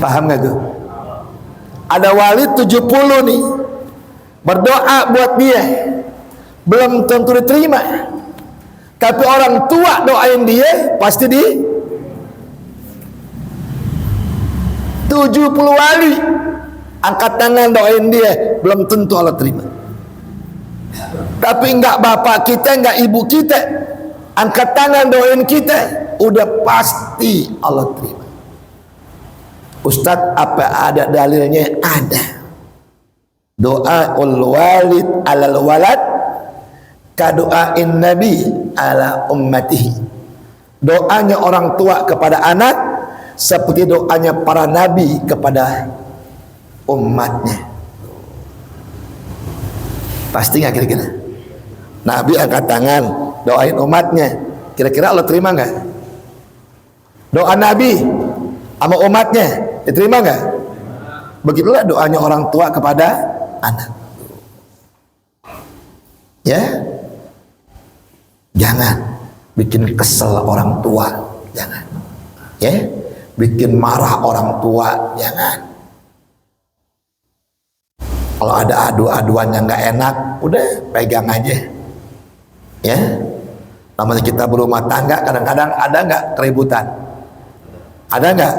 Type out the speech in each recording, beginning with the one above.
Paham gak tuh? Ada wali 70 nih berdoa buat dia, belum tentu diterima. Tapi orang tua doain dia pasti di 70 wali angkat tangan doain dia, belum tentu Allah terima. Tapi enggak bapak kita, enggak ibu kita angkat tangan doain kita, udah pasti Allah terima. Ustadz, apa ada dalilnya? Ada. Doa ul walid alal walad kadoain nabi ala ummatihi. Doanya orang tua kepada anak seperti doanya para nabi kepada umatnya. Pasti nggak kira-kira? Nabi angkat tangan doain umatnya, kira-kira Allah terima nggak? Doa nabi sama umatnya diterima nggak? Begitulah doanya orang tua kepada anak. Ya, jangan bikin kesel orang tua, jangan. Ya, bikin marah orang tua, jangan. Kalau ada adu-aduan yang nggak enak, udah pegang aja. Ya, namanya kita berumah tangga, kadang-kadang ada nggak keributan? Ada nggak?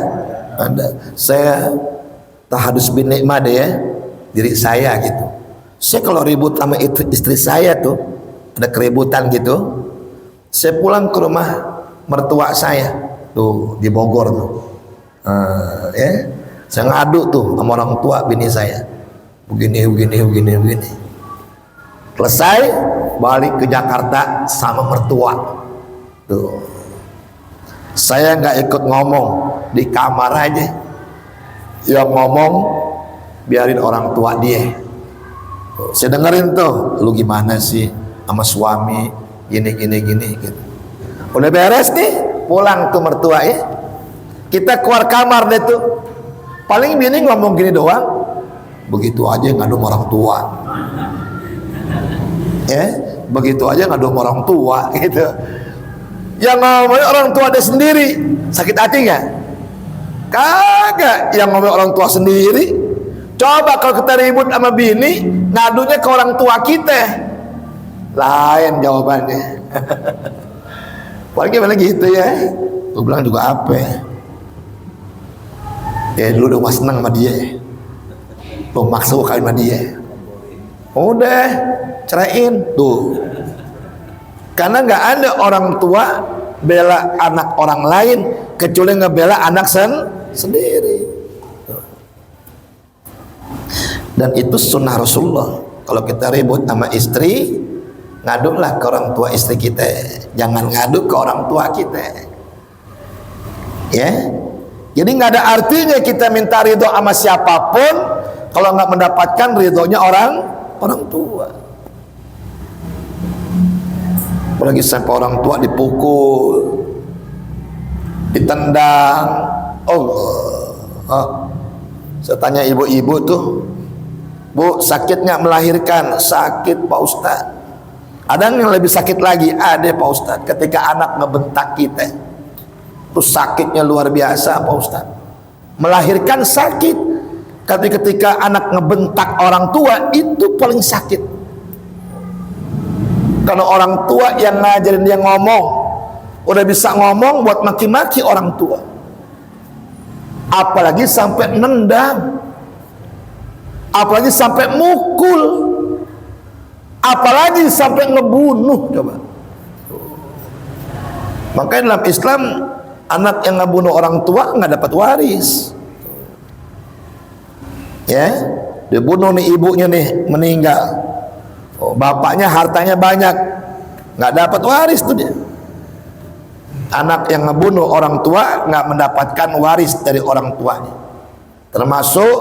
Ada. Saya tahadus bin nikmah deh ya, diri saya gitu. Saya kalau ribut sama istri saya tuh, ada keributan gitu, saya pulang ke rumah mertua saya tuh di Bogor tuh. Ya, saya ngadu tuh sama orang tua bini saya, begini. Selesai, balik ke Jakarta sama mertua tuh. Saya nggak ikut ngomong, di kamar aja. Yang ngomong biarin orang tua dia. Saya dengerin tuh, lu gimana sih sama suami gini gitu. Udah beres nih, pulang tuh mertua ya. Kita keluar kamar deh tuh. Paling bini ngomong gini doang, begitu aja ngadu sama orang tua. Ya, begitu aja ngadu sama orang tua gitu. Yang ngomongin orang tua dia sendiri, sakit hati nggak? Kagak. Yang ngomongin orang tua sendiri. Coba kalau kita ribut sama bini, ngadunya ke orang tua kita, lain jawabannya. Gimana gitu ya? Gue bilang juga apa? Ya dulu udah seneng sama dia, lu maksa gue kawin sama dia, udah ceraiin tuh. Karena nggak ada orang tua bela anak orang lain kecuali ngebela anak sendiri. Dan itu sunnah Rasulullah. Kalau kita ribut sama istri, ngadulah ke orang tua istri kita, jangan ngadu ke orang tua kita. Ya, jadi nggak ada artinya kita minta ridho sama siapapun kalau nggak mendapatkan ridhonya orang tua. Apalagi sampai orang tua dipukul, ditendang. Saya tanya ibu-ibu tuh, Bu, sakit nggak melahirkan? Sakit Pak Ustadz. Ada yang lebih sakit lagi? Ada Pak Ustadz. Ketika anak ngebentak kita, terus sakitnya luar biasa Pak Ustadz. Melahirkan sakit, tapi ketika anak ngebentak orang tua itu paling sakit. Karena orang tua yang ngajarin dia ngomong, udah bisa ngomong buat maki-maki orang tua, apalagi sampai nendang, apalagi sampai mukul, apalagi sampai ngebunuh. Coba. Makanya dalam Islam, anak yang ngebunuh orang tua nggak dapat waris. Ya, dibunuh nih ibunya nih, meninggal. Bapaknya hartanya banyak, nggak dapat waris tuh dia. Anak yang ngebunuh orang tua nggak mendapatkan waris dari orang tuanya. Termasuk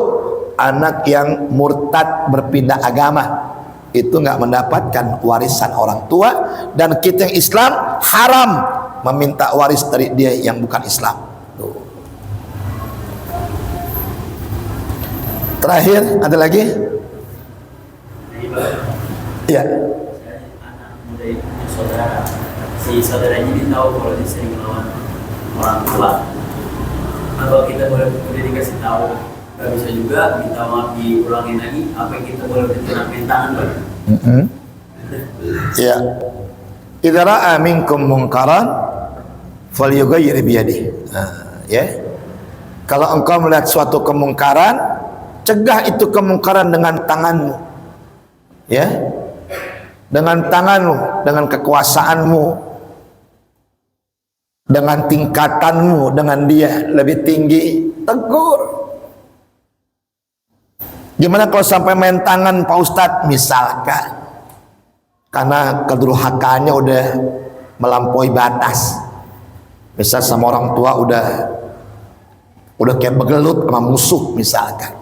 anak yang murtad berpindah agama, itu nggak mendapatkan warisan orang tua. Dan kita yang Islam haram meminta waris dari dia yang bukan Islam. Tuh. Terakhir ada lagi? Ya. Anak muda itu saudara, si saudaranya ini tahu kalau dia sering melawan orang tua. Apa kita boleh udah dikasih tahu? Gak bisa juga minta maaf diulangin lagi. Apa yang kita boleh dikenakan tangan, Pak? Ya. Idza ra'a minkum munkaran falyughayyir bi yadihi. Ya. Kalau engkau melihat suatu kemungkaran, cegah itu kemungkaran dengan tanganmu. Ya. Dengan tanganmu, dengan kekuasaanmu, dengan tingkatanmu dengan dia lebih tinggi, tegur. Gimana kalau sampai main tangan Pak Ustadz misalkan, karena kedurhakannya udah melampaui batas, misal sama orang tua udah kayak begelut sama musuh misalkan.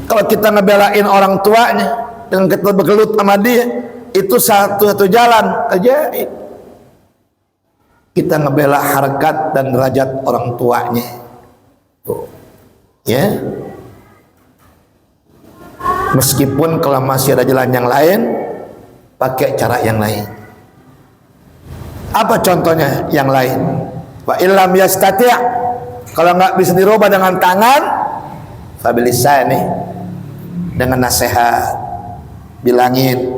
Kalau kita ngebelain orang tuanya dengan kita begelut sama dia, itu satu jalan aja. Kita ngebela harkat dan derajat orang tuanya. Tuh. Ya. Meskipun kalau masih ada jalan yang lain, pakai cara yang lain. Apa contohnya yang lain? Wa illam yastati', kalau nggak bisa dirubah dengan tangan, fabilisani, dengan nasihat, bilangin.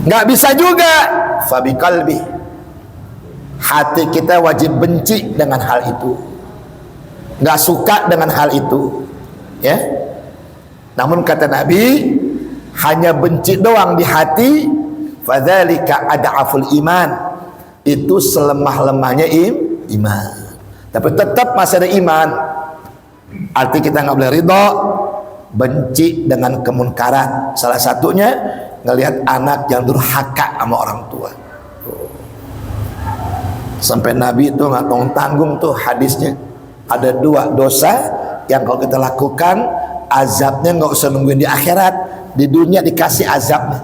Nggak bisa juga, fabiqalbi, hati kita wajib benci dengan hal itu, nggak suka dengan hal itu, ya. Namun kata Nabi, hanya benci doang di hati, fadzalika ad'aful iman, itu selemah-lemahnya iman. Tapi tetap masih ada iman. Arti kita nggak boleh ridho, benci dengan kemunkaran. Salah satunya ngelihat anak yang durhaka sama orang tua. Sampai Nabi itu nggak tanggung tuh hadisnya. Ada 2 dosa yang kalau kita lakukan, azabnya nggak usah nungguin di akhirat, di dunia dikasih azabnya.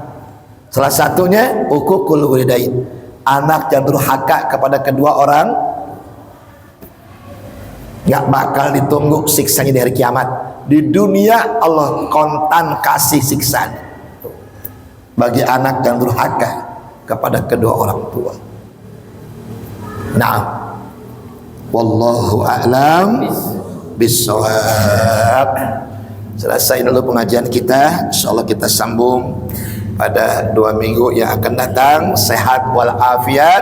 Salah satunya uququl walidain, anak yang durhaka kepada kedua orang, nggak bakal ditunggu siksanya di hari kiamat. Di dunia Allah kontan kasih siksaan bagi anak yang durhaka kepada kedua orang tua. Nah, wallahu a'lam bissawab. Selesai dulu pengajian kita, insyaallah kita sambung pada 2 minggu yang akan datang. Sehat walafiat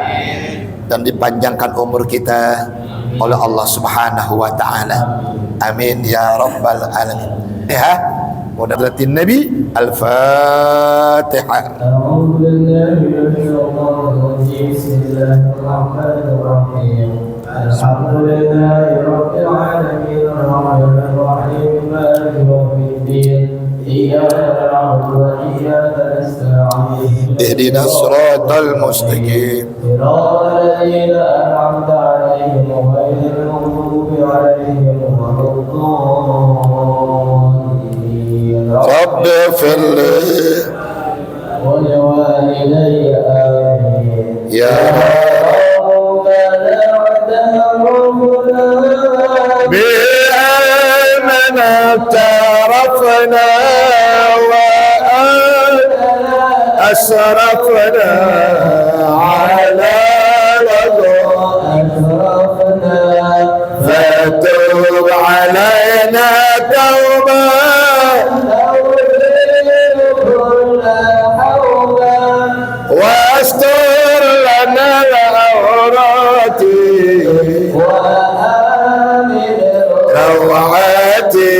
dan dipanjangkan umur kita oleh Allah Subhanahu wa taala. Amin ya rabbal alamin. Ya, mudah-mudahan Nabi Al-Fatihah. A'udzu billahi minasyaitonir rajim. Bismillahirrahmanirrahim. Alhamdulillahi rabbil alamin, arrahmanir rahim, maliki yaumiddin. Iyyaka na'budu wa iyyaka nasta'in. Ihdinas siratal mustaqim. Shiratal ladzina an'amta 'alaihim ghairil maghdubi 'alaihim waladdallin. Rabbi firli ولوالدي آمين. ya ربنا اعترفنا بأننا اعترفنا وأسرفنا على أسرفنا فتوب علينا توبة كل حولا واستر لنا العورات وآمن روعاتي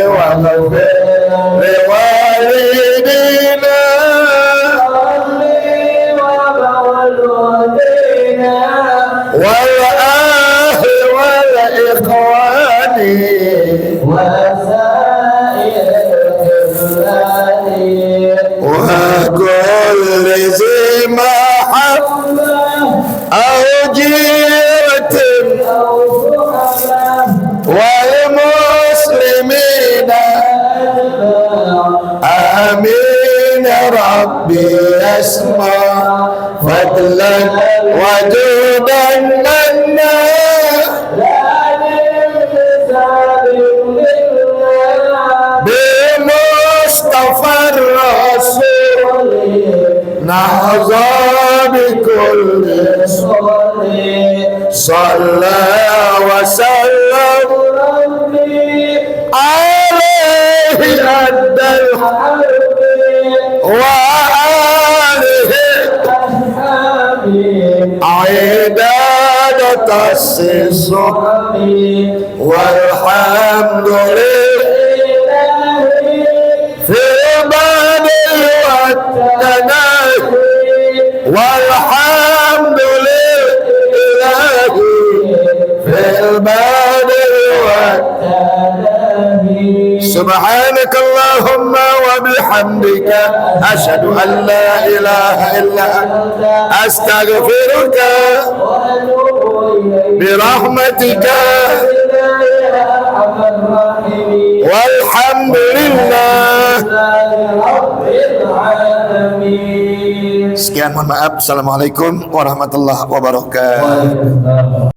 واغفر لوالدينا ومولودينا والأهل والإخوان وسائر البلاد وكل ذي محبة أو جيرة أو صحبة والمسلمين آمين ربي يسمع فضلا وجودا منا بمصطفى الرسول نحظى بكل صلى وسلم عليه أدى وآله عبادة الصيصة والحمد لله في البدء والتناهي والحمد لله في البدء والتناهي سبحانك اللهم وبحمدك أشهد أن لا إله إلا أنت أستغفرك برحمتك والحمد لله. Sekian, mohon maaf. Assalamualaikum warahmatullahi wabarakatuh.